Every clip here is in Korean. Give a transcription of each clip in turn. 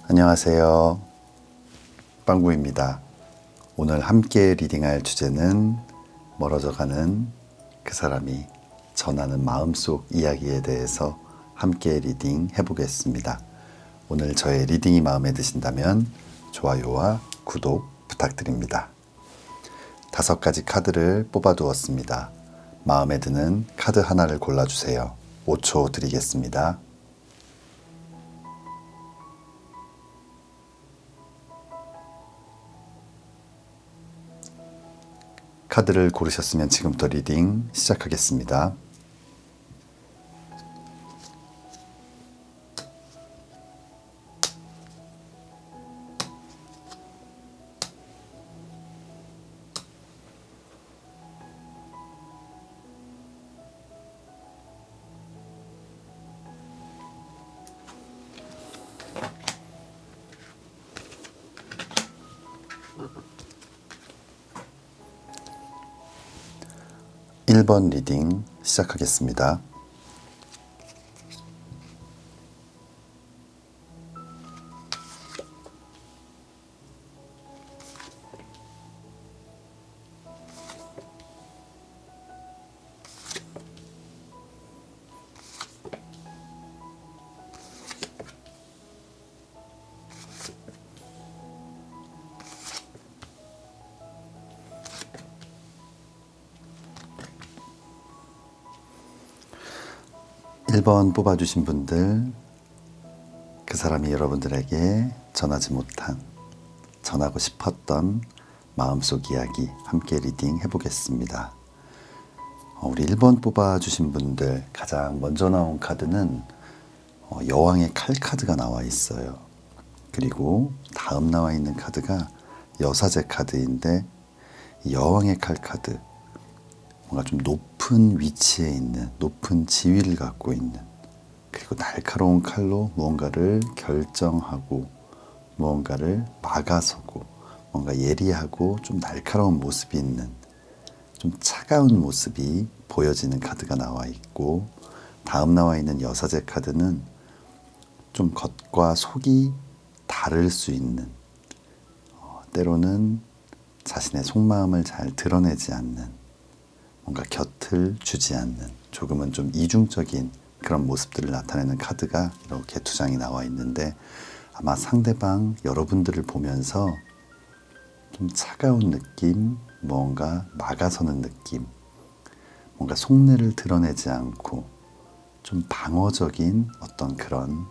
안녕하세요. 빵구입니다. 오늘 함께 리딩할 주제는 멀어져가는 그 사람이 전하는 마음속 이야기에 대해서 함께 리딩 해보겠습니다. 오늘 저의 리딩이 마음에 드신다면 좋아요와 구독 부탁드립니다. 5가지 카드를 뽑아두었습니다. 마음에 드는 카드 하나를 골라주세요. 5초 드리겠습니다. 카드를 고르셨으면 지금부터 리딩 시작하겠습니다. 일 번 리딩 시작하겠습니다. 일 번 뽑아주신 분들, 그 사람이 여러분들에게 전하지 못한, 전하고 싶었던 마음속 이야기 함께 리딩 해보겠습니다. 우리 1번 뽑아주신 분들, 가장 먼저 나온 카드는 여왕의 칼 카드가 나와 있어요. 그리고 다음 나와 있는 카드가 여사제 카드인데, 여왕의 칼 카드, 뭔가 좀 높은 위치에 있는, 높은 지위를 갖고 있는, 그리고 날카로운 칼로 무언가를 결정하고 무언가를 막아서고 뭔가 예리하고 좀 날카로운 모습이 있는, 좀 차가운 모습이 보여지는 카드가 나와 있고, 다음 나와 있는 여사제 카드는 좀 겉과 속이 다를 수 있는, 때로는 자신의 속마음을 잘 드러내지 않는, 뭔가 곁을 주지 않는, 조금은 좀 이중적인 그런 모습들을 나타내는 카드가 이렇게 2장이 나와 있는데, 아마 상대방 여러분들을 보면서 좀 차가운 느낌, 뭔가 막아서는 느낌, 뭔가 속내를 드러내지 않고 좀 방어적인 어떤 그런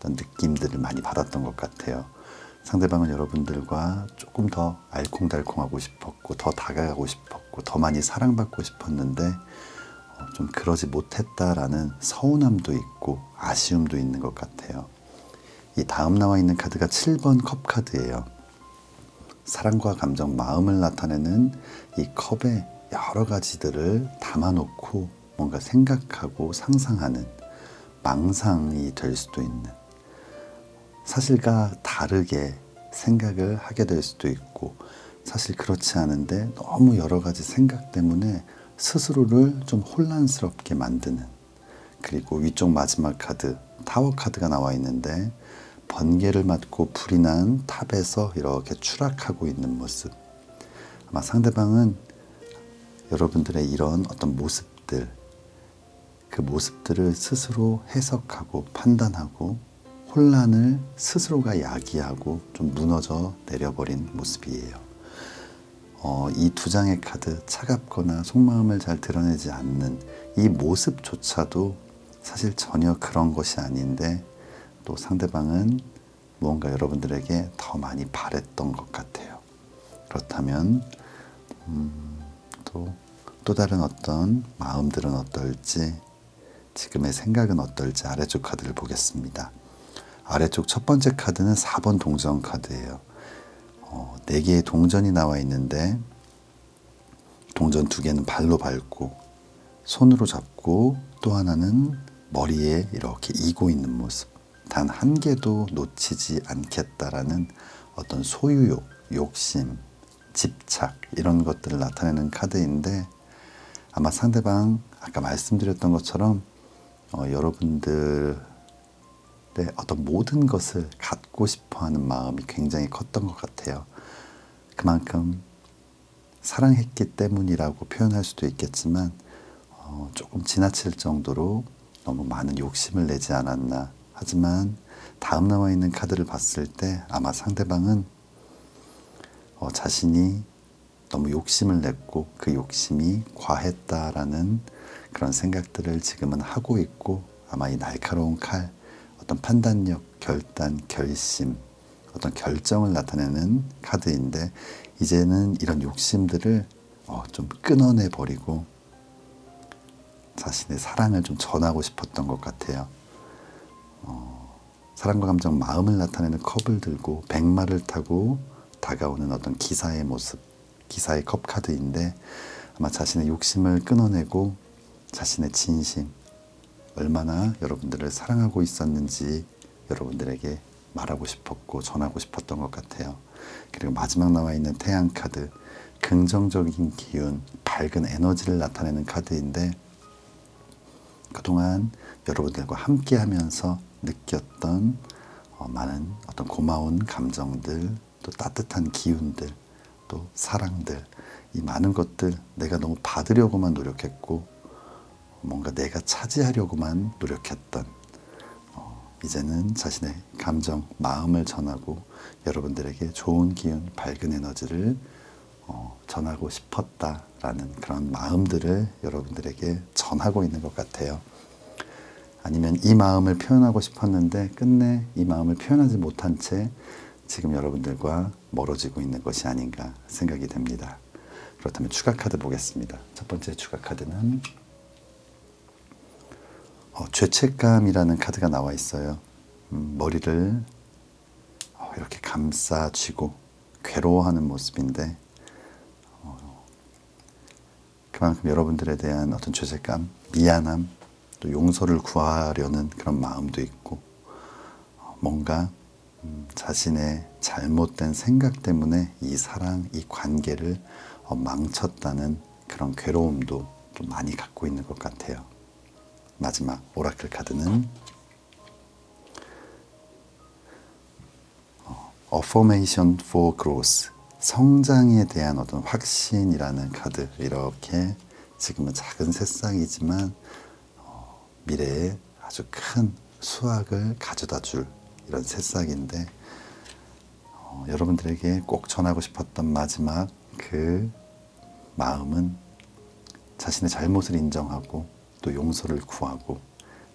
느낌들을 많이 받았던 것 같아요. 상대방은 여러분들과 조금 더 알콩달콩하고 싶었고, 더 다가가고 싶었고, 더 많이 사랑받고 싶었는데 좀 그러지 못했다라는 서운함도 있고 아쉬움도 있는 것 같아요. 이 다음 나와 있는 카드가 7번 컵 카드예요. 사랑과 감정, 마음을 나타내는 이 컵에 여러 가지들을 담아놓고 뭔가 생각하고 상상하는, 망상이 될 수도 있는, 사실과 다르게 생각을 하게 될 수도 있고, 사실 그렇지 않은데 너무 여러 가지 생각 때문에 스스로를 좀 혼란스럽게 만드는, 그리고 위쪽 마지막 카드 타워 카드가 나와 있는데, 번개를 맞고 불이 난 탑에서 이렇게 추락하고 있는 모습. 아마 상대방은 여러분들의 이런 어떤 모습들, 그 모습들을 스스로 해석하고 판단하고 혼란을 스스로가 야기하고 좀 무너져 내려버린 모습이에요. 이 2장의 카드, 차갑거나 속마음을 잘 드러내지 않는 이 모습조차도 사실 전혀 그런 것이 아닌데, 또 상대방은 무언가 여러분들에게 더 많이 바랬던 것 같아요. 그렇다면 또 다른 어떤 마음들은 어떨지, 지금의 생각은 어떨지 아래쪽 카드를 보겠습니다. 아래쪽 첫 번째 카드는 4번 동전 카드예요. 4개의 동전이 나와 있는데, 동전 2개는 발로 밟고 손으로 잡고, 또 하나는 머리에 이렇게 이고 있는 모습. 단 1개도 놓치지 않겠다라는 어떤 소유욕, 욕심, 집착, 이런 것들을 나타내는 카드인데, 아마 상대방 아까 말씀드렸던 것처럼 여러분들의 때 어떤 모든 것을 갖고 싶어하는 마음이 굉장히 컸던 것 같아요. 그만큼 사랑했기 때문이라고 표현할 수도 있겠지만 조금 지나칠 정도로 너무 많은 욕심을 내지 않았나. 하지만 다음 나와 있는 카드를 봤을 때 아마 상대방은 자신이 너무 욕심을 냈고 그 욕심이 과했다라는 그런 생각들을 지금은 하고 있고, 아마 이 날카로운 칼, 어떤 판단력, 결단, 결심, 어떤 결정을 나타내는 카드인데, 이제는 이런 욕심들을 좀 끊어내 버리고 자신의 사랑을 좀 전하고 싶었던 것 같아요. 사랑과 감정, 마음을 나타내는 컵을 들고 백마를 타고 다가오는 어떤 기사의 모습, 기사의 컵 카드인데, 아마 자신의 욕심을 끊어내고 자신의 진심, 얼마나 여러분들을 사랑하고 있었는지 여러분들에게 말하고 싶었고 전하고 싶었던 것 같아요. 그리고 마지막 나와 있는 태양 카드, 긍정적인 기운, 밝은 에너지를 나타내는 카드인데, 그동안 여러분들과 함께 하면서 느꼈던 많은 어떤 고마운 감정들, 또 따뜻한 기운들, 또 사랑들, 이 많은 것들 내가 너무 받으려고만 노력했고 뭔가 내가 차지하려고만 노력했던, 이제는 자신의 감정, 마음을 전하고 여러분들에게 좋은 기운, 밝은 에너지를 전하고 싶었다라는 그런 마음들을 여러분들에게 전하고 있는 것 같아요. 아니면 이 마음을 표현하고 싶었는데 끝내 이 마음을 표현하지 못한 채 지금 여러분들과 멀어지고 있는 것이 아닌가 생각이 됩니다. 그렇다면 추가 카드 보겠습니다. 첫 번째 추가 카드는 죄책감이라는 카드가 나와 있어요. 머리를 이렇게 감싸쥐고 괴로워하는 모습인데, 그만큼 여러분들에 대한 어떤 죄책감, 미안함, 또 용서를 구하려는 그런 마음도 있고, 뭔가 자신의 잘못된 생각 때문에 이 사랑, 이 관계를 망쳤다는 그런 괴로움도 좀 많이 갖고 있는 것 같아요. 마지막 오라클 카드는 Affirmation for Growth, 성장에 대한 어떤 확신이라는 카드. 이렇게 지금은 작은 새싹이지만 미래에 아주 큰 수확을 가져다 줄 이런 새싹인데, 여러분들에게 꼭 전하고 싶었던 마지막 그 마음은 자신의 잘못을 인정하고 또 용서를 구하고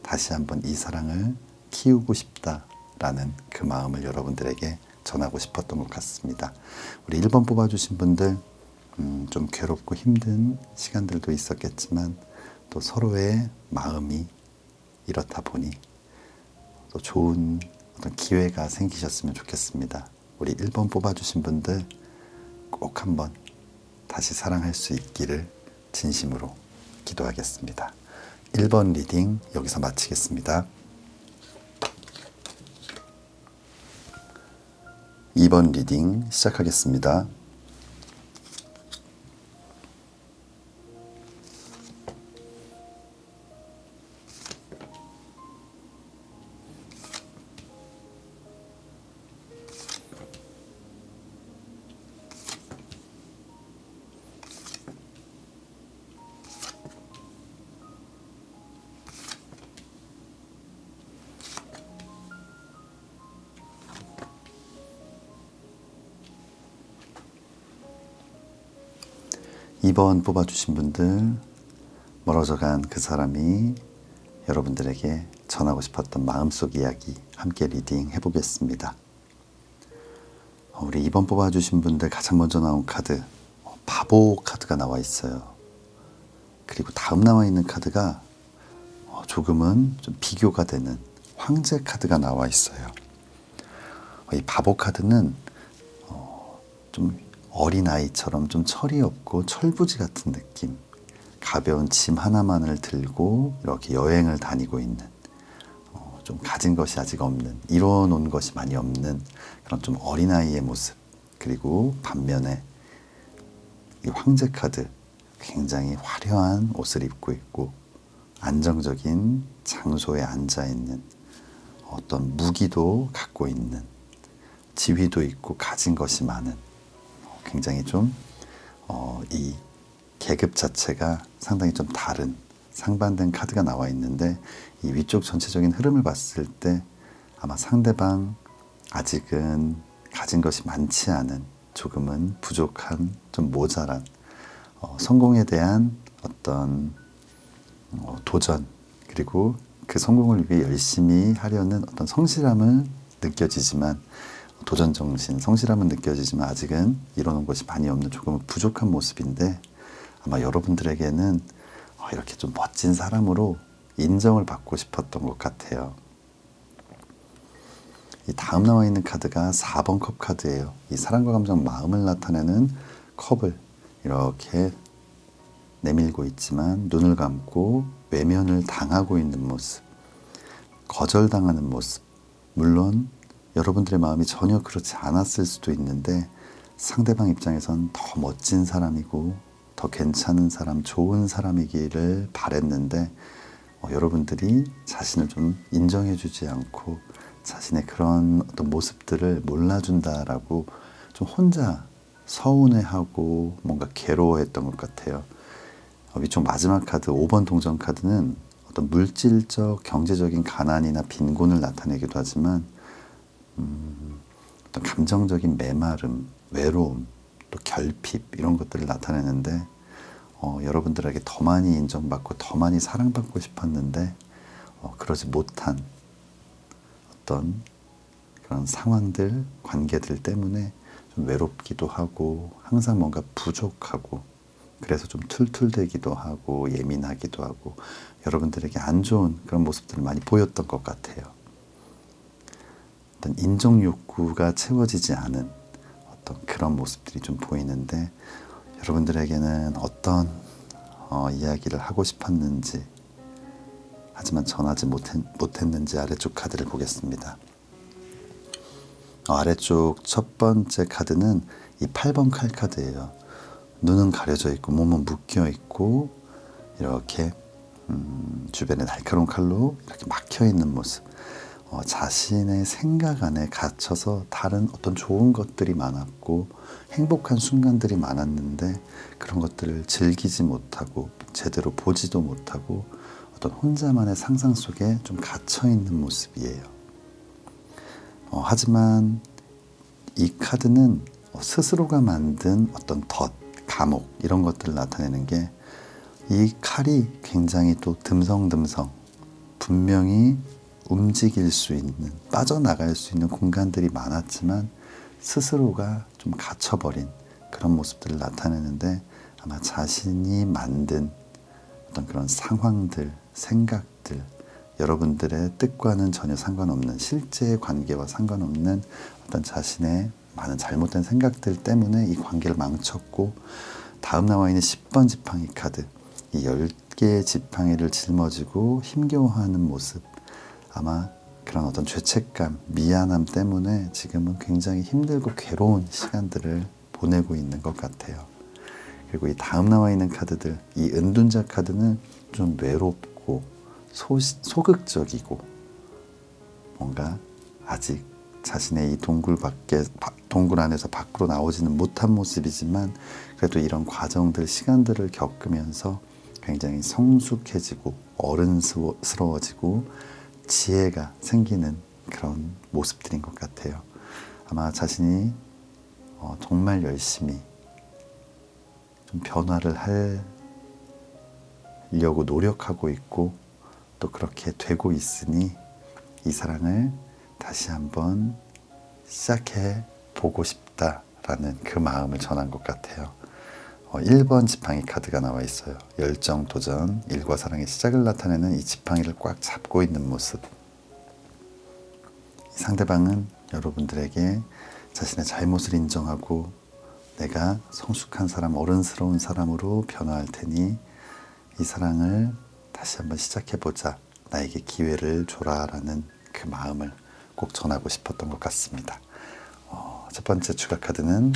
다시 한번 이 사랑을 키우고 싶다라는 그 마음을 여러분들에게 전하고 싶었던 것 같습니다. 우리 1번 뽑아주신 분들, 좀 괴롭고 힘든 시간들도 있었겠지만 또 서로의 마음이 이렇다 보니 또 좋은 어떤 기회가 생기셨으면 좋겠습니다. 우리 1번 뽑아주신 분들 꼭 한번 다시 사랑할 수 있기를 진심으로 기도하겠습니다. 1번 리딩 여기서 마치겠습니다. 2번 리딩 시작하겠습니다. (2번) 뽑아주신 분들, 멀어져간 그 사람이 여러분들에게 전하고 싶었던 마음속 이야기 함께 리딩 해보겠습니다. 우리 2번 뽑아주신 분들 가장 먼저 나온 카드, 바보 카드가 나와 있어요. 그리고 다음 나와 있는 카드가 조금은 좀 비교가 되는 황제 카드가 나와 있어요. 이 바보 카드는 좀 어린아이처럼 좀 철이 없고 철부지 같은 느낌, 가벼운 짐 하나만을 들고 이렇게 여행을 다니고 있는, 좀 가진 것이 아직 없는, 이뤄놓은 것이 많이 없는 그런 좀 어린아이의 모습. 그리고 반면에 이 황제 카드, 굉장히 화려한 옷을 입고 있고 안정적인 장소에 앉아있는 어떤 무기도 갖고 있는, 지위도 있고 가진 것이 많은, 굉장히 좀 이 계급 자체가 상당히 좀 다른 상반된 카드가 나와 있는데, 이 위쪽 전체적인 흐름을 봤을 때 아마 상대방 아직은 가진 것이 많지 않은, 조금은 부족한, 좀 모자란 성공에 대한 어떤 도전, 그리고 그 성공을 위해 열심히 하려는 어떤 성실함을 느껴지지만, 도전정신, 성실함은 느껴지지만 아직은 이루는 것이 많이 없는 조금 부족한 모습인데, 아마 여러분들에게는 이렇게 좀 멋진 사람으로 인정을 받고 싶었던 것 같아요. 이 다음 나와 있는 카드가 4번 컵 카드예요. 이 사랑과 감정, 마음을 나타내는 컵을 이렇게 내밀고 있지만 눈을 감고 외면을 당하고 있는 모습, 거절당하는 모습. 물론 여러분들의 마음이 전혀 그렇지 않았을 수도 있는데, 상대방 입장에선 더 멋진 사람이고 더 괜찮은 사람, 좋은 사람이기를 바랬는데, 여러분들이 자신을 좀 인정해주지 않고 자신의 그런 어떤 모습들을 몰라준다라고 좀 혼자 서운해하고 뭔가 괴로워했던 것 같아요. 위쪽 마지막 카드 5번 동전 카드는 어떤 물질적, 경제적인 가난이나 빈곤을 나타내기도 하지만 어떤 감정적인 메마름, 외로움, 또 결핍, 이런 것들을 나타내는데, 여러분들에게 더 많이 인정받고 더 많이 사랑받고 싶었는데 그러지 못한 어떤 그런 상황들, 관계들 때문에 좀 외롭기도 하고 항상 뭔가 부족하고, 그래서 좀 툴툴대기도 하고 예민하기도 하고 여러분들에게 안 좋은 그런 모습들을 많이 보였던 것 같아요. 어떤 인정 욕구가 채워지지 않은 어떤 그런 모습들이 좀 보이는데, 여러분들에게는 어떤 이야기를 하고 싶었는지, 하지만 전하지 못했는지 아래쪽 카드를 보겠습니다. 아래쪽 첫 번째 카드는 이 8번 칼 카드예요. 눈은 가려져 있고 몸은 묶여 있고 이렇게 주변에 날카로운 칼로 이렇게 막혀 있는 모습. 자신의 생각 안에 갇혀서 다른 어떤 좋은 것들이 많았고 행복한 순간들이 많았는데, 그런 것들을 즐기지 못하고 제대로 보지도 못하고 어떤 혼자만의 상상 속에 좀 갇혀 있는 모습이에요. 하지만 이 카드는 스스로가 만든 어떤 덫, 감옥, 이런 것들을 나타내는 게, 이 칼이 굉장히 또 듬성듬성 분명히 움직일 수 있는, 빠져나갈 수 있는 공간들이 많았지만 스스로가 좀 갇혀버린 그런 모습들을 나타내는데, 아마 자신이 만든 어떤 그런 상황들, 생각들, 여러분들의 뜻과는 전혀 상관없는, 실제의 관계와 상관없는 어떤 자신의 많은 잘못된 생각들 때문에 이 관계를 망쳤고, 다음 나와 있는 10번 지팡이 카드, 이 10개의 지팡이를 짊어지고 힘겨워하는 모습, 아마 그런 어떤 죄책감, 미안함 때문에 지금은 굉장히 힘들고 괴로운 시간들을 보내고 있는 것 같아요. 그리고 이 다음 나와 있는 카드들, 이 은둔자 카드는 좀 외롭고 소극적이고 뭔가 아직 자신의 이 동굴 안에서 밖으로 나오지는 못한 모습이지만, 그래도 이런 과정들, 시간들을 겪으면서 굉장히 성숙해지고 어른스러워지고 지혜가 생기는 그런 모습들인 것 같아요. 아마 자신이 정말 열심히 좀 변화를 하려고 노력하고 있고 또 그렇게 되고 있으니, 이 사랑을 다시 한번 시작해 보고 싶다라는 그 마음을 전한 것 같아요. 1번 지팡이 카드가 나와 있어요. 열정, 도전, 일과 사랑의 시작을 나타내는 이 지팡이를 꽉 잡고 있는 모습. 상대방은 여러분들에게 자신의 잘못을 인정하고 내가 성숙한 사람, 어른스러운 사람으로 변화할 테니 이 사랑을 다시 한번 시작해보자, 나에게 기회를 줘라라는 그 마음을 꼭 전하고 싶었던 것 같습니다. 첫 번째 추가 카드는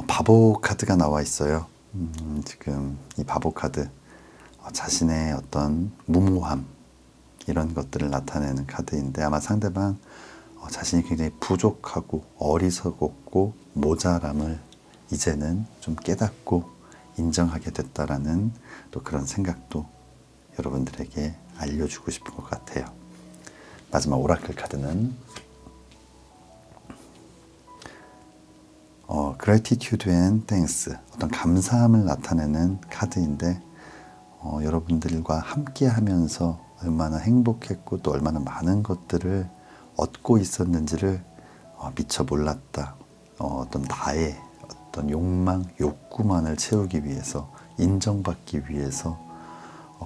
바보 카드가 나와 있어요. 지금 이 바보 카드, 자신의 어떤 무모함, 이런 것들을 나타내는 카드인데 아마 상대방 자신이 굉장히 부족하고 어리석었고 모자람을 이제는 좀 깨닫고 인정하게 됐다라는 또 그런 생각도 여러분들에게 알려주고 싶은 것 같아요. 마지막 오라클 카드는 Gratitude and Thanks, 어떤 감사함을 나타내는 카드인데 여러분들과 함께 하면서 얼마나 행복했고 또 얼마나 많은 것들을 얻고 있었는지를 미처 몰랐다. 어떤 나의 어떤 욕망, 욕구만을 채우기 위해서, 인정받기 위해서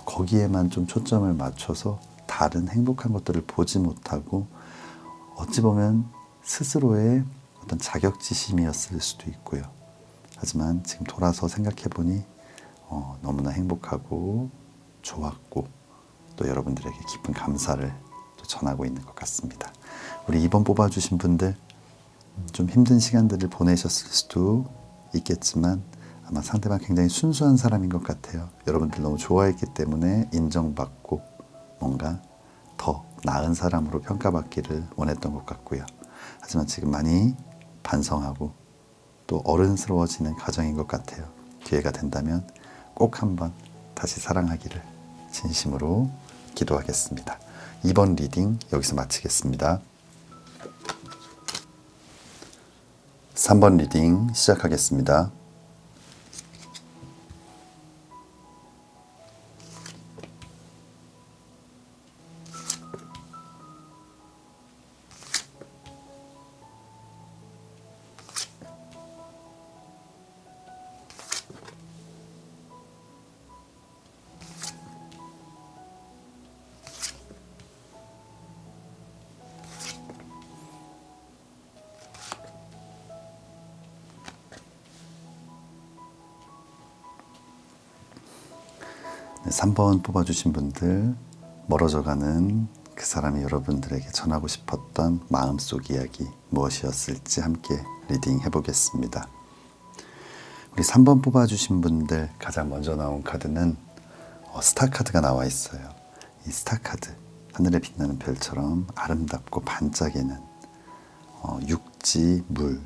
거기에만 좀 초점을 맞춰서 다른 행복한 것들을 보지 못하고 어찌 보면 스스로의 어떤 자격지심이었을 수도 있고요. 하지만 지금 돌아서 생각해보니 너무나 행복하고 좋았고 또 여러분들에게 깊은 감사를 또 전하고 있는 것 같습니다. 우리 2번 뽑아주신 분들 좀 힘든 시간들을 보내셨을 수도 있겠지만 아마 상대방 굉장히 순수한 사람인 것 같아요. 여러분들 너무 좋아했기 때문에 인정받고 뭔가 더 나은 사람으로 평가받기를 원했던 것 같고요. 하지만 지금 많이 반성하고 또 어른스러워지는 과정인 것 같아요. 기회가 된다면 꼭 한번 다시 사랑하기를 진심으로 기도하겠습니다. 2번 리딩 여기서 마치겠습니다. 3번 리딩 시작하겠습니다. 네, 3번 뽑아주신 분들, 멀어져가는 그 사람이 여러분들에게 전하고 싶었던 마음속 이야기 무엇이었을지 함께 리딩 해보겠습니다. 우리 3번 뽑아주신 분들 가장 먼저 나온 카드는 스타 카드가 나와 있어요. 이 스타 카드, 하늘에 빛나는 별처럼 아름답고 반짝이는 육지, 물,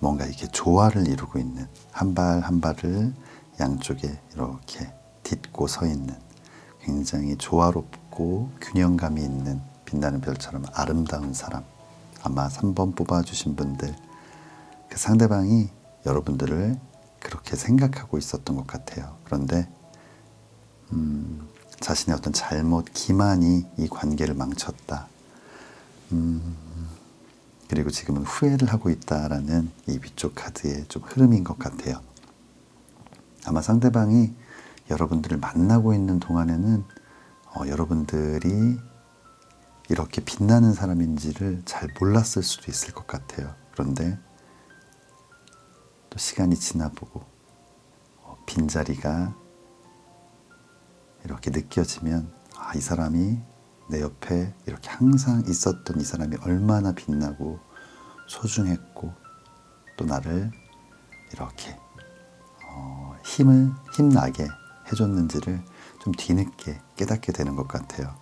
뭔가 이렇게 조화를 이루고 있는 한 발 한 발을 양쪽에 이렇게 딛고 서 있는 굉장히 조화롭고 균형감이 있는 빛나는 별처럼 아름다운 사람. 아마 3번 뽑아주신 분들, 그 상대방이 여러분들을 그렇게 생각하고 있었던 것 같아요. 그런데 자신의 어떤 잘못, 기만이 이 관계를 망쳤다. 그리고 지금은 후회를 하고 있다라는 이 위쪽 카드의 좀 흐름인 것 같아요. 아마 상대방이 여러분들을 만나고 있는 동안에는 여러분들이 이렇게 빛나는 사람인지를 잘 몰랐을 수도 있을 것 같아요. 그런데 또 시간이 지나보고 빈자리가 이렇게 느껴지면 이 사람이 내 옆에 이렇게 항상 있었던 이 사람이 얼마나 빛나고 소중했고 또 나를 이렇게 힘나게 해줬는지를 좀 뒤늦게 깨닫게 되는 것 같아요.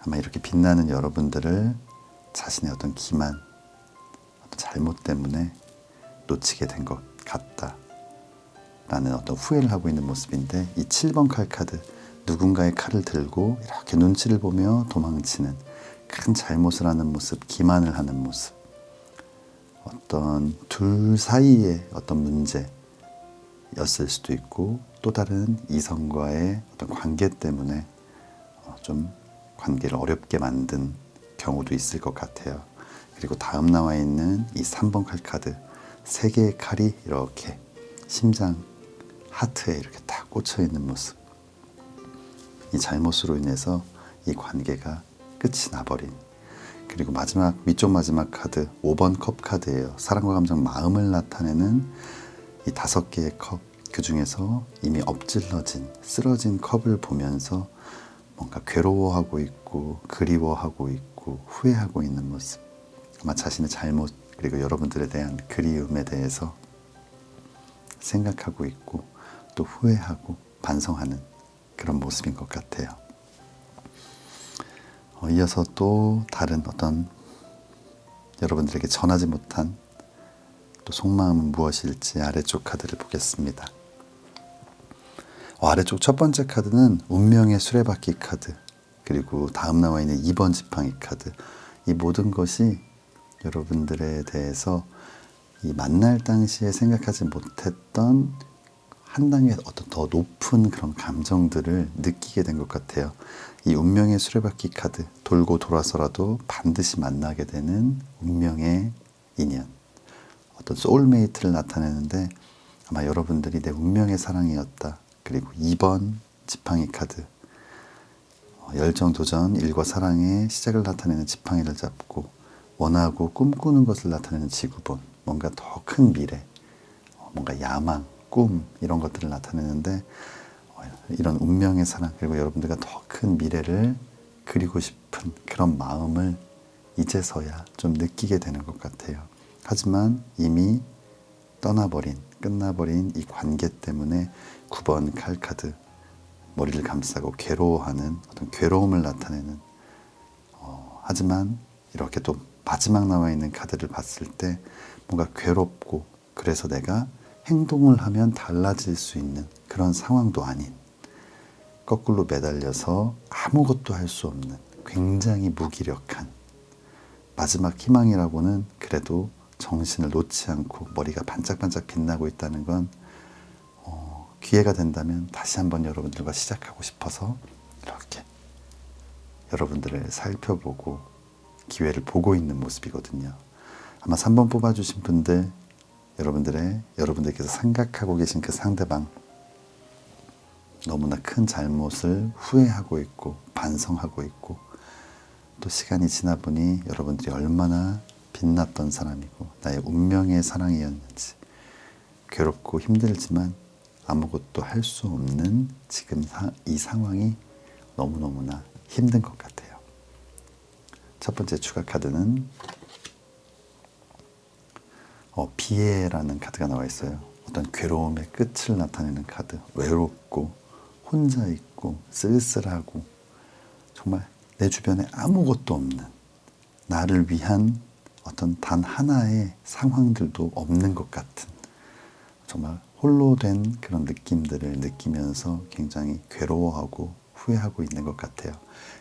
아마 이렇게 빛나는 여러분들을 자신의 어떤 기만, 어떤 잘못 때문에 놓치게 된 것 같다 라는 어떤 후회를 하고 있는 모습인데, 이 7번 칼 카드, 누군가의 칼을 들고 이렇게 눈치를 보며 도망치는 큰 잘못을 하는 모습, 기만을 하는 모습, 어떤 둘 사이의 어떤 문제였을 수도 있고 또 다른 이성과의 어떤 관계 때문에 좀 관계를 어렵게 만든 경우도 있을 것 같아요. 그리고 다음 나와 있는 이 3번 칼 카드, 3개의 칼이 이렇게 심장, 하트에 이렇게 딱 꽂혀 있는 모습. 이 잘못으로 인해서 이 관계가 끝이 나버린. 그리고 마지막, 위쪽 마지막 카드 5번 컵 카드예요. 사랑과 감정, 마음을 나타내는 이 5개의 컵, 그 중에서 이미 엎질러진, 쓰러진 컵을 보면서 뭔가 괴로워하고 있고 그리워하고 있고 후회하고 있는 모습. 아마 자신의 잘못, 그리고 여러분들에 대한 그리움에 대해서 생각하고 있고 또 후회하고 반성하는 그런 모습인 것 같아요. 이어서 또 다른 어떤 여러분들에게 전하지 못한 또 속마음은 무엇일지 아래쪽 카드를 보겠습니다. 아래쪽 첫 번째 카드는 운명의 수레바퀴 카드, 그리고 다음 나와 있는 2번 지팡이 카드. 이 모든 것이 여러분들에 대해서 이 만날 당시에 생각하지 못했던 한 단계 어떤 더 높은 그런 감정들을 느끼게 된 것 같아요. 이 운명의 수레바퀴 카드, 돌고 돌아서라도 반드시 만나게 되는 운명의 인연, 어떤 소울메이트를 나타내는데 아마 여러분들이 내 운명의 사랑이었다. 그리고 2번 지팡이 카드, 열정, 도전, 일과 사랑의 시작을 나타내는 지팡이를 잡고 원하고 꿈꾸는 것을 나타내는 지구본, 뭔가 더 큰 미래, 뭔가 야망, 꿈 이런 것들을 나타내는데 이런 운명의 사랑, 그리고 여러분들과 더 큰 미래를 그리고 싶은 그런 마음을 이제서야 좀 느끼게 되는 것 같아요. 하지만 이미 떠나버린, 끝나버린 이 관계 때문에 9번 칼카드, 머리를 감싸고 괴로워하는 어떤 괴로움을 나타내는, 하지만 이렇게 또 마지막 나와 있는 카드를 봤을 때 뭔가 괴롭고, 그래서 내가 행동을 하면 달라질 수 있는 그런 상황도 아닌, 거꾸로 매달려서 아무것도 할 수 없는 굉장히 무기력한 마지막 희망이라고는 그래도 정신을 놓지 않고 머리가 반짝반짝 빛나고 있다는 건 기회가 된다면 다시 한번 여러분들과 시작하고 싶어서 이렇게 여러분들을 살펴보고 기회를 보고 있는 모습이거든요. 아마 3번 뽑아주신 분들, 여러분들께서 생각하고 계신 그 상대방 너무나 큰 잘못을 후회하고 있고 반성하고 있고, 또 시간이 지나 보니 여러분들이 얼마나 빛났던 사람이고 나의 운명의 사랑이었는지, 괴롭고 힘들지만 아무것도 할 수 없는 지금 이 상황이 너무너무나 힘든 것 같아요. 첫 번째 추가 카드는 비애라는 카드가 나와 있어요. 어떤 괴로움의 끝을 나타내는 카드. 외롭고 혼자 있고 쓸쓸하고 정말 내 주변에 아무것도 없는, 나를 위한 어떤 단 하나의 상황들도 없는 것 같은, 정말 홀로 된 그런 느낌들을 느끼면서 굉장히 괴로워하고 후회하고 있는 것 같아요.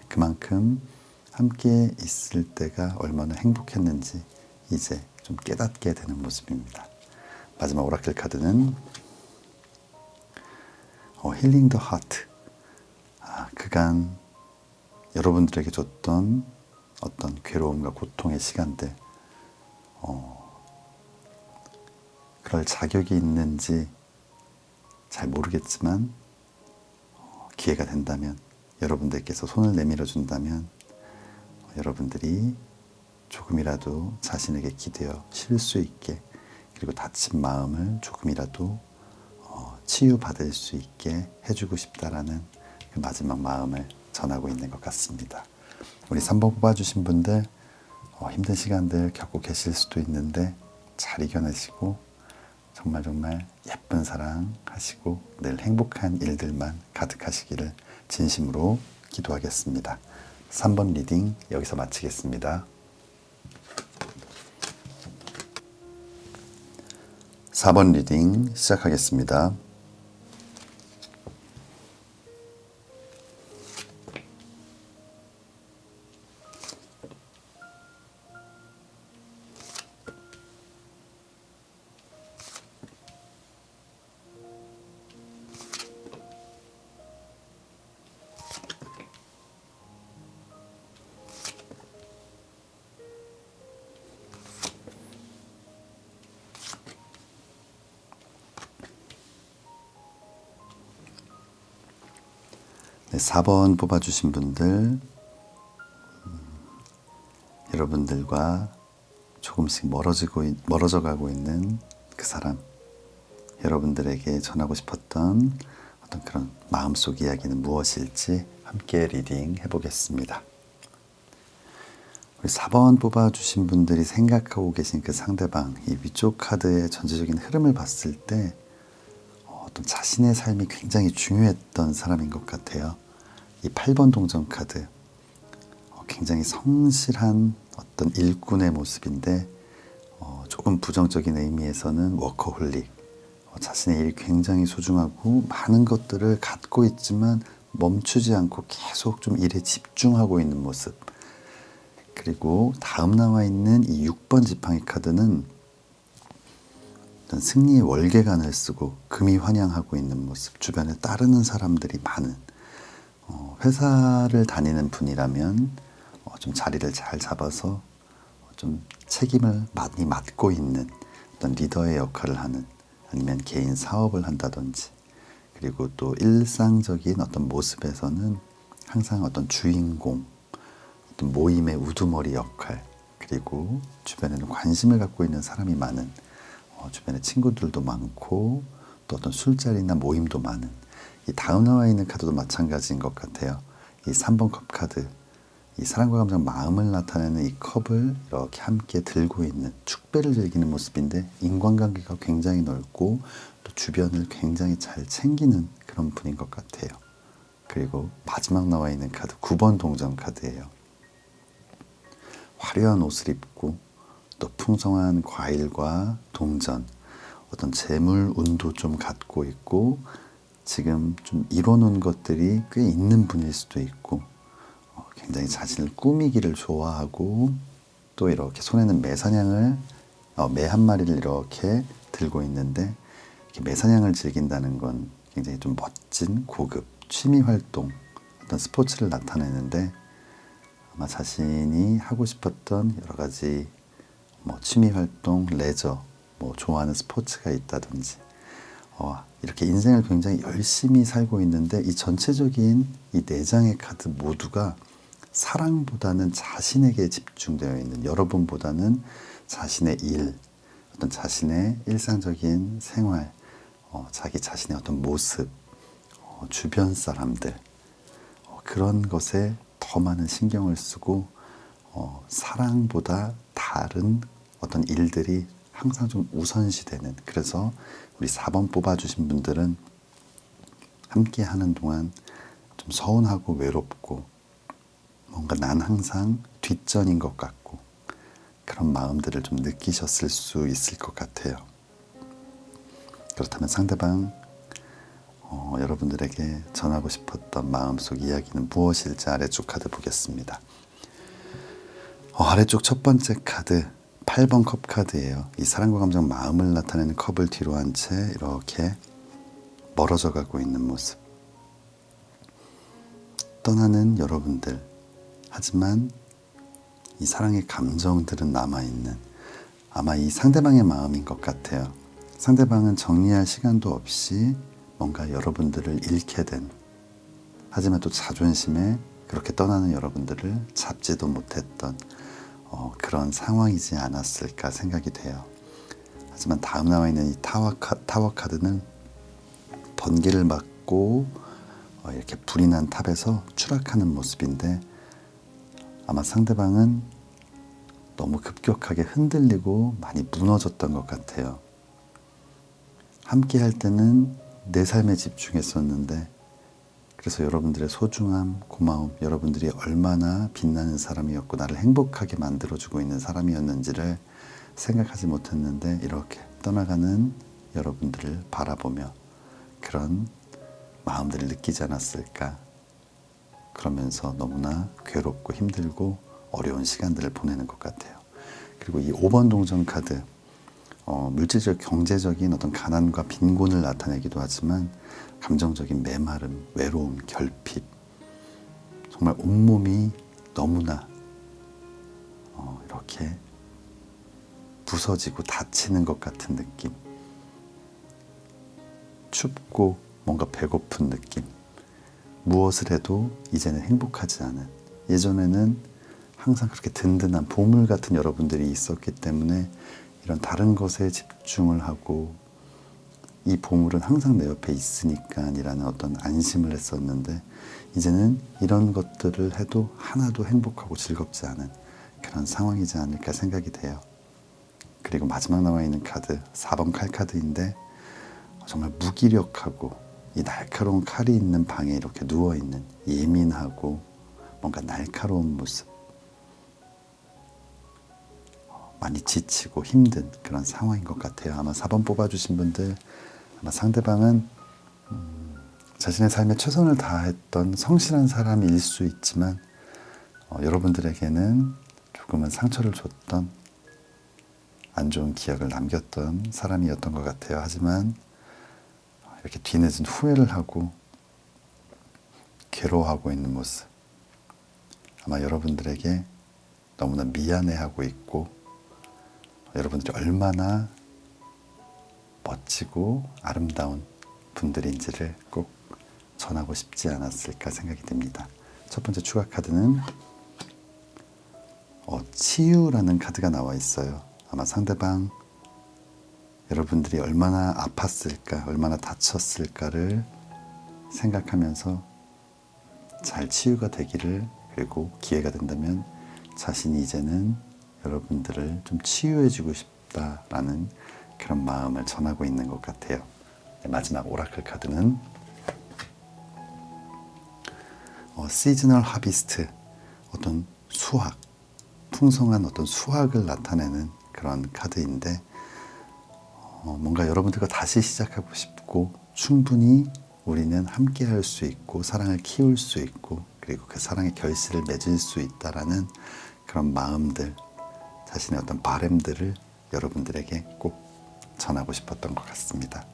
그만큼 함께 있을 때가 얼마나 행복했는지 이제 좀 깨닫게 되는 모습입니다. 마지막 오라클 카드는 힐링 더 하트. 그간 여러분들에게 줬던 어떤 괴로움과 고통의 시간들, 그럴 자격이 있는지 잘 모르겠지만 기회가 된다면, 여러분들께서 손을 내밀어 준다면 여러분들이 조금이라도 자신에게 기대어 쉴 수 있게, 그리고 다친 마음을 조금이라도 치유받을 수 있게 해주고 싶다라는 그 마지막 마음을 전하고 있는 것 같습니다. 우리 3번 뽑아주신 분들 힘든 시간들 겪고 계실 수도 있는데 잘 이겨내시고 정말 예쁜 사랑 하시고 늘 행복한 일들만 가득하시기를 진심으로 기도하겠습니다. 3번 리딩 여기서 마치겠습니다. 4번 리딩 시작하겠습니다. 네, 4번 뽑아주신 분들, 여러분들과 조금씩 멀어져 가고 있는 그 사람, 여러분들에게 전하고 싶었던 어떤 그런 마음속 이야기는 무엇일지 함께 리딩 해보겠습니다. 우리 4번 뽑아주신 분들이 생각하고 계신 그 상대방, 이 위쪽 카드의 전체적인 흐름을 봤을 때 어떤 자신의 삶이 굉장히 중요했던 사람인 것 같아요. 이 8번 동전 카드, 굉장히 성실한 어떤 일꾼의 모습인데 조금 부정적인 의미에서는 워커홀릭, 자신의 일이 굉장히 소중하고 많은 것들을 갖고 있지만 멈추지 않고 계속 좀 일에 집중하고 있는 모습. 그리고 다음 나와 있는 이 6번 지팡이 카드는 어떤 승리의 월계관을 쓰고 금이 환영하고 있는 모습. 주변에 따르는 사람들이 많은, 회사를 다니는 분이라면 좀 자리를 잘 잡아서 좀 책임을 많이 맡고 있는 어떤 리더의 역할을 하는, 아니면 개인 사업을 한다든지, 그리고 또 일상적인 어떤 모습에서는 항상 어떤 주인공, 어떤 모임의 우두머리 역할, 그리고 주변에는 관심을 갖고 있는 사람이 많은, 주변에 친구들도 많고 또 어떤 술자리나 모임도 많은, 이 다음 나와 있는 카드도 마찬가지인 것 같아요. 이 3번 컵 카드, 이 사랑과 감정, 마음을 나타내는 이 컵을 이렇게 함께 들고 있는, 축배를 즐기는 모습인데 인간관계가 굉장히 넓고 또 주변을 굉장히 잘 챙기는 그런 분인 것 같아요. 그리고 마지막 나와 있는 카드 9번 동전 카드예요. 화려한 옷을 입고 또 풍성한 과일과 동전, 어떤 재물 운도 좀 갖고 있고 지금 좀 이뤄놓은 것들이 꽤 있는 분일 수도 있고, 굉장히 자신을 꾸미기를 좋아하고 또 이렇게 손에는 매사냥을, 매 한 마리를 이렇게 들고 있는데, 이렇게 매사냥을 즐긴다는 건 굉장히 좀 멋진 고급 취미 활동, 어떤 스포츠를 나타내는데, 아마 자신이 하고 싶었던 여러 가지 취미 활동, 레저, 좋아하는 스포츠가 있다든지, 이렇게 인생을 굉장히 열심히 살고 있는데, 이 전체적인 이 4장의 카드 모두가 사랑보다는 자신에게 집중되어 있는, 여러분보다는 자신의 일, 어떤 자신의 일상적인 생활, 자기 자신의 어떤 모습, 주변 사람들, 그런 것에 더 많은 신경을 쓰고 사랑보다 다른 어떤 일들이 항상 좀 우선시되는, 그래서 우리 4번 뽑아주신 분들은 함께 하는 동안 좀 서운하고 외롭고 뭔가 난 항상 뒷전인 것 같고 그런 마음들을 좀 느끼셨을 수 있을 것 같아요. 그렇다면 상대방 여러분들에게 전하고 싶었던 마음속 이야기는 무엇일지 아래쪽 카드 보겠습니다. 아래쪽 첫 번째 카드 8번 컵 카드예요. 이 사랑과 감정, 마음을 나타내는 컵을 뒤로 한 채 이렇게 멀어져 가고 있는 모습. 떠나는 여러분들, 하지만 이 사랑의 감정들은 남아있는, 아마 이 상대방의 마음인 것 같아요. 상대방은 정리할 시간도 없이 뭔가 여러분들을 잃게 된, 하지만 또 자존심에 그렇게 떠나는 여러분들을 잡지도 못했던 그런 상황이지 않았을까 생각이 돼요. 하지만 다음 나와 있는 이 타워 카드는 번개를 맞고 이렇게 불이 난 탑에서 추락하는 모습인데, 아마 상대방은 너무 급격하게 흔들리고 많이 무너졌던 것 같아요. 함께 할 때는 내 삶에 집중했었는데, 그래서 여러분들의 소중함, 고마움, 여러분들이 얼마나 빛나는 사람이었고 나를 행복하게 만들어주고 있는 사람이었는지를 생각하지 못했는데, 이렇게 떠나가는 여러분들을 바라보며 그런 마음들을 느끼지 않았을까. 그러면서 너무나 괴롭고 힘들고 어려운 시간들을 보내는 것 같아요. 그리고 이 5번 동전 카드, 물질적, 경제적인 어떤 가난과 빈곤을 나타내기도 하지만 감정적인 메마름, 외로움, 결핍, 정말 온몸이 너무나 이렇게 부서지고 다치는 것 같은 느낌, 춥고 뭔가 배고픈 느낌, 무엇을 해도 이제는 행복하지 않은, 예전에는 항상 그렇게 든든한 보물 같은 여러분들이 있었기 때문에 이런 다른 것에 집중을 하고 이 보물은 항상 내 옆에 있으니까 이라는 어떤 안심을 했었는데, 이제는 이런 것들을 해도 하나도 행복하고 즐겁지 않은 그런 상황이지 않을까 생각이 돼요. 그리고 마지막 나와 있는 카드 4번 칼 카드인데, 정말 무기력하고 이 날카로운 칼이 있는 방에 이렇게 누워있는 예민하고 뭔가 날카로운 모습, 많이 지치고 힘든 그런 상황인 것 같아요. 아마 4번 뽑아주신 분들, 아마 상대방은 자신의 삶에 최선을 다했던 성실한 사람일 수 있지만 여러분들에게는 조금은 상처를 줬던 안 좋은 기억을 남겼던 사람이었던 것 같아요. 하지만 이렇게 뒤늦은 후회를 하고 괴로워하고 있는 모습, 아마 여러분들에게 너무나 미안해하고 있고 여러분들이 얼마나 멋지고 아름다운 분들인지를 꼭 전하고 싶지 않았을까 생각이 듭니다. 첫 번째 추가 카드는 치유라는 카드가 나와 있어요. 아마 상대방 여러분들이 얼마나 아팠을까, 얼마나 다쳤을까를 생각하면서 잘 치유가 되기를, 그리고 기회가 된다면 자신이 이제는 여러분들을 좀 치유해주고 싶다라는 그런 마음을 전하고 있는 것 같아요. 마지막 오라클 카드는 시즈널 하비스트, 어떤 수확, 풍성한 어떤 수확을 나타내는 그런 카드인데 뭔가 여러분들과 다시 시작하고 싶고 충분히 우리는 함께 할 수 있고 사랑을 키울 수 있고 그리고 그 사랑의 결실을 맺을 수 있다라는 그런 마음들, 자신의 어떤 바램들을 여러분들에게 꼭 전하고 싶었던 것 같습니다.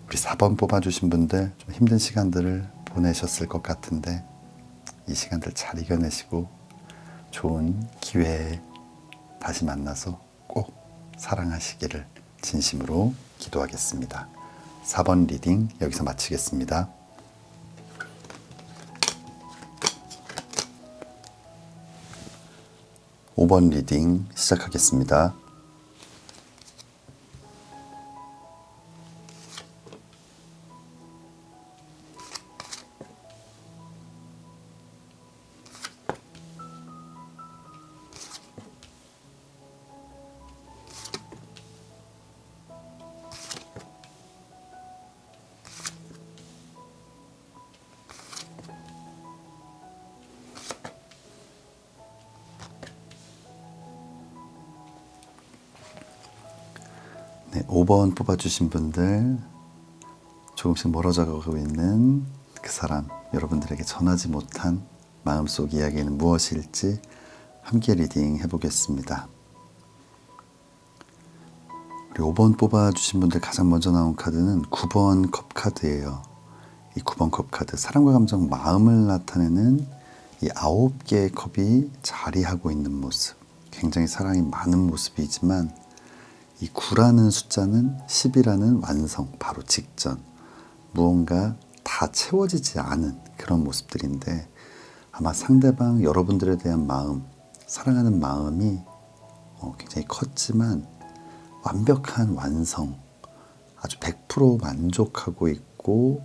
우리 4번 뽑아주신 분들 좀 힘든 시간들을 보내셨을 것 같은데 이 시간들 잘 이겨내시고 좋은 기회에 다시 만나서 꼭 사랑하시기를 진심으로 기도하겠습니다. 4번 리딩 여기서 마치겠습니다. (5번) 리딩 시작하겠습니다. 네, 5번 뽑아주신 분들, 조금씩 멀어져 가고 있는 그 사람, 여러분들에게 전하지 못한 마음속 이야기는 무엇일지 함께 리딩 해보겠습니다. 우리 5번 뽑아주신 분들 가장 먼저 나온 카드는 9번 컵 카드예요. 이 9번 컵 카드, 사랑과 감정, 마음을 나타내는 이 9개의 컵이 자리하고 있는 모습, 굉장히 사랑이 많은 모습이지만 이 9라는 숫자는 10이라는 완성, 바로 직전, 무언가 다 채워지지 않은 그런 모습들인데 아마 상대방 여러분들에 대한 마음, 사랑하는 마음이 굉장히 컸지만 완벽한 완성, 아주 100% 만족하고 있고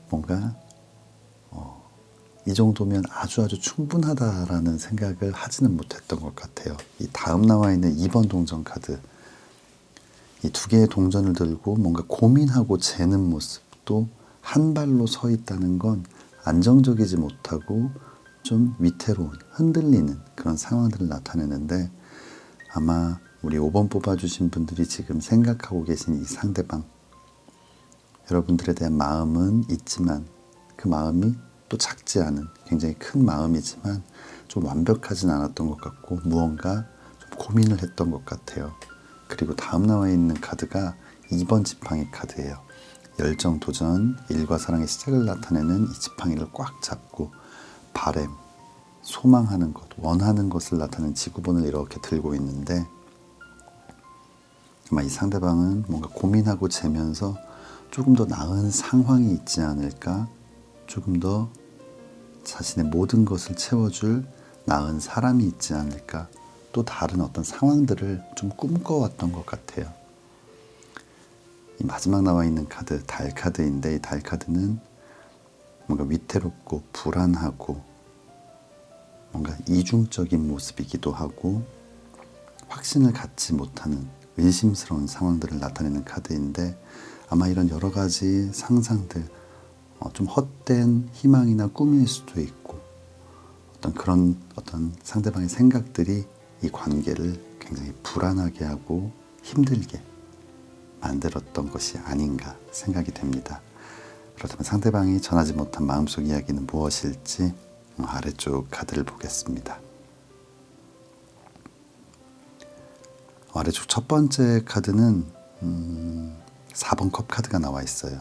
뭔가 이 정도면 아주 충분하다라는 생각을 하지는 못했던 것 같아요. 이 다음 나와 있는 2번 동전 카드, 이 두 개의 동전을 들고 뭔가 고민하고 재는 모습도 한 발로 서 있다는 건 안정적이지 못하고 좀 위태로운, 흔들리는 그런 상황들을 나타내는데 아마 우리 5번 뽑아주신 분들이 지금 생각하고 계신 이 상대방, 여러분들에 대한 마음은 있지만 그 마음이 또 작지 않은 굉장히 큰 마음이지만 좀 완벽하진 않았던 것 같고 무언가 좀 고민을 했던 것 같아요. 그리고 다음 나와 있는 카드가 2번 지팡이 카드예요. 열정, 도전, 일과 사랑의 시작을 나타내는 이 지팡이를 꽉 잡고 바램, 소망하는 것, 원하는 것을 나타내는 지구본을 이렇게 들고 있는데 아마 이 상대방은 뭔가 고민하고 재면서 조금 더 나은 상황이 있지 않을까, 조금 더 자신의 모든 것을 채워줄 나은 사람이 있지 않을까, 또 다른 어떤 상황들을 좀 꿈꿔왔던 것 같아요. 이 마지막 나와 있는 카드, 달 카드인데 이 달 카드는 뭔가 위태롭고 불안하고 뭔가 이중적인 모습이기도 하고 확신을 갖지 못하는 의심스러운 상황들을 나타내는 카드인데 아마 이런 여러 가지 상상들, 좀 헛된 희망이나 꿈일 수도 있고 어떤 그런 어떤 상대방의 생각들이 이 관계를 굉장히 불안하게 하고 힘들게 만들었던 것이 아닌가 생각이 됩니다. 그렇다면 상대방이 전하지 못한 마음속 이야기는 무엇일지 아래쪽 카드를 보겠습니다. 아래쪽 첫 번째 카드는 4번 컵 카드가 나와 있어요.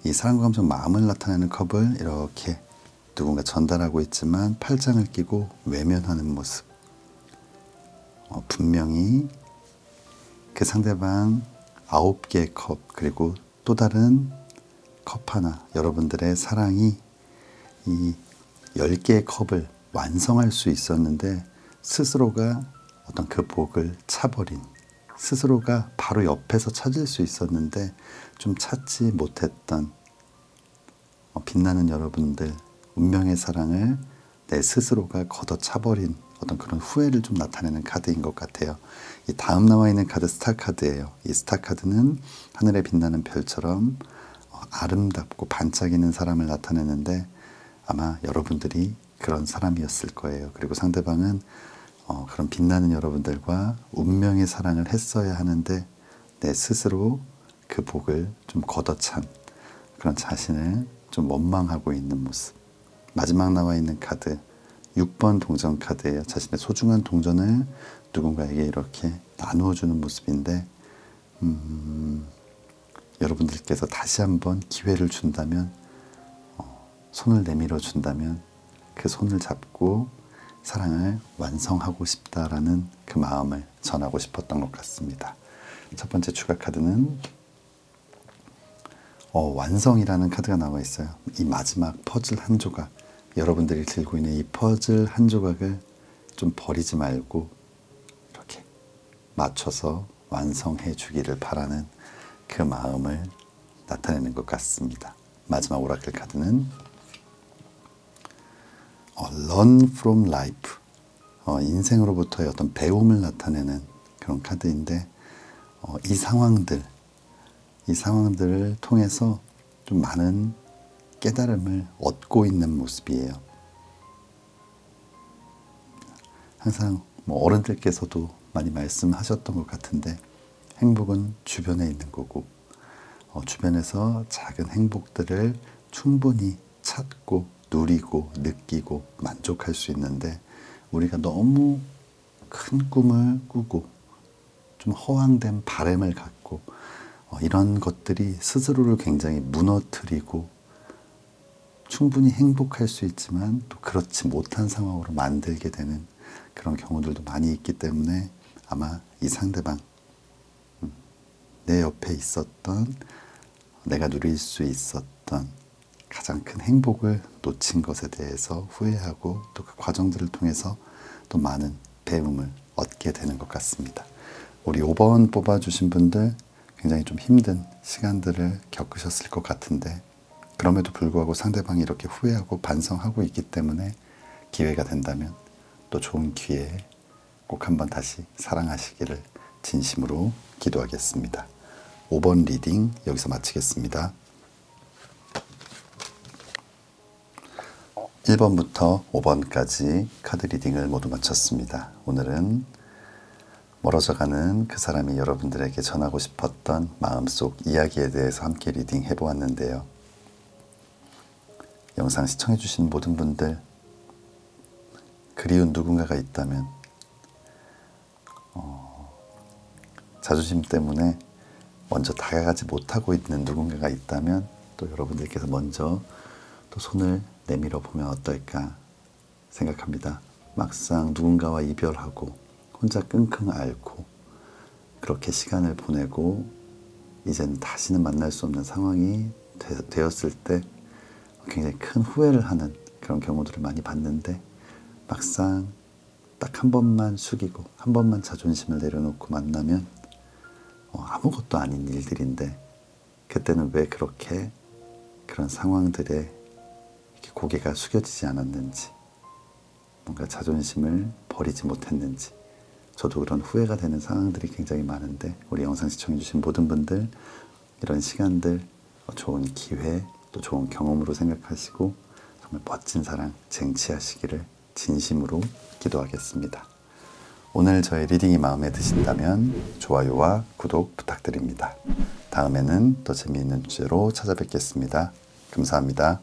이 사랑과 감정, 마음을 나타내는 컵을 이렇게 누군가 전달하고 있지만 팔짱을 끼고 외면하는 모습. 분명히 그 상대방 9개의 컵, 그리고 또 다른 컵 하나, 여러분들의 사랑이 이 10개의 컵을 완성할 수 있었는데 스스로가 어떤 그 복을 차버린, 스스로가 바로 옆에서 찾을 수 있었는데 좀 찾지 못했던 빛나는 여러분들, 운명의 사랑을 내 스스로가 걷어차버린 어떤 그런 후회를 좀 나타내는 카드인 것 같아요. 이 다음 나와 있는 카드 스타 카드예요. 이 스타 카드는 하늘에 빛나는 별처럼 아름답고 반짝이는 사람을 나타내는데 아마 여러분들이 그런 사람이었을 거예요. 그리고 상대방은 그런 빛나는 여러분들과 운명의 사랑을 했어야 하는데 내 스스로 그 복을 좀 걷어찬 그런 자신을 좀 원망하고 있는 모습. 마지막 나와 있는 카드 6번 동전 카드예요. 자신의 소중한 동전을 누군가에게 이렇게 나누어주는 모습인데 여러분들께서 다시 한번 기회를 준다면 손을 내밀어 준다면 그 손을 잡고 사랑을 완성하고 싶다라는 그 마음을 전하고 싶었던 것 같습니다. 첫 번째 추가 카드는 완성이라는 카드가 나와 있어요. 이 마지막 퍼즐 한 조각, 여러분들이 들고 있는 이 퍼즐 한 조각을 좀 버리지 말고 이렇게 맞춰서 완성해 주기를 바라는 그 마음을 나타내는 것 같습니다. 마지막 오라클 카드는 Learn from life, 인생으로부터의 어떤 배움을 나타내는 그런 카드인데 이 상황들을 통해서 좀 많은 깨달음을 얻고 있는 모습이에요. 항상 어른들께서도 많이 말씀하셨던 것 같은데 행복은 주변에 있는 거고 주변에서 작은 행복들을 충분히 찾고 누리고 느끼고 만족할 수 있는데 우리가 너무 큰 꿈을 꾸고 좀 허황된 바람을 갖고 이런 것들이 스스로를 굉장히 무너뜨리고 충분히 행복할 수 있지만 또 그렇지 못한 상황으로 만들게 되는 그런 경우들도 많이 있기 때문에 아마 이 상대방 내 옆에 있었던 내가 누릴 수 있었던 가장 큰 행복을 놓친 것에 대해서 후회하고 또 그 과정들을 통해서 또 많은 배움을 얻게 되는 것 같습니다. 우리 5번 뽑아주신 분들 굉장히 좀 힘든 시간들을 겪으셨을 것 같은데 그럼에도 불구하고 상대방이 이렇게 후회하고 반성하고 있기 때문에 기회가 된다면 또 좋은 기회에 꼭 한번 다시 사랑하시기를 진심으로 기도하겠습니다. 5번 리딩 여기서 마치겠습니다. 1번부터 5번까지 카드 리딩을 모두 마쳤습니다. 오늘은 멀어져가는 그 사람이 여러분들에게 전하고 싶었던 마음속 이야기에 대해서 함께 리딩 해보았는데요. 영상 시청해주신 모든 분들 그리운 누군가가 있다면 자존심 때문에 먼저 다가가지 못하고 있는 누군가가 있다면 또 여러분들께서 먼저 또 손을 내밀어 보면 어떨까 생각합니다. 막상 누군가와 이별하고 혼자 끙끙 앓고 그렇게 시간을 보내고 이제는 다시는 만날 수 없는 상황이 되었을 때 굉장히 큰 후회를 하는 그런 경우들을 많이 봤는데 막상 딱 한 번만 숙이고 한 번만 자존심을 내려놓고 만나면 아무것도 아닌 일들인데 그때는 왜 그렇게 그런 상황들에 이렇게 고개가 숙여지지 않았는지 뭔가 자존심을 버리지 못했는지 저도 그런 후회가 되는 상황들이 굉장히 많은데 우리 영상 시청해주신 모든 분들 이런 시간들 좋은 기회 또 좋은 경험으로 생각하시고 정말 멋진 사랑 쟁취하시기를 진심으로 기도하겠습니다. 오늘 저의 리딩이 마음에 드신다면 좋아요와 구독 부탁드립니다. 다음에는 더 재미있는 주제로 찾아뵙겠습니다. 감사합니다.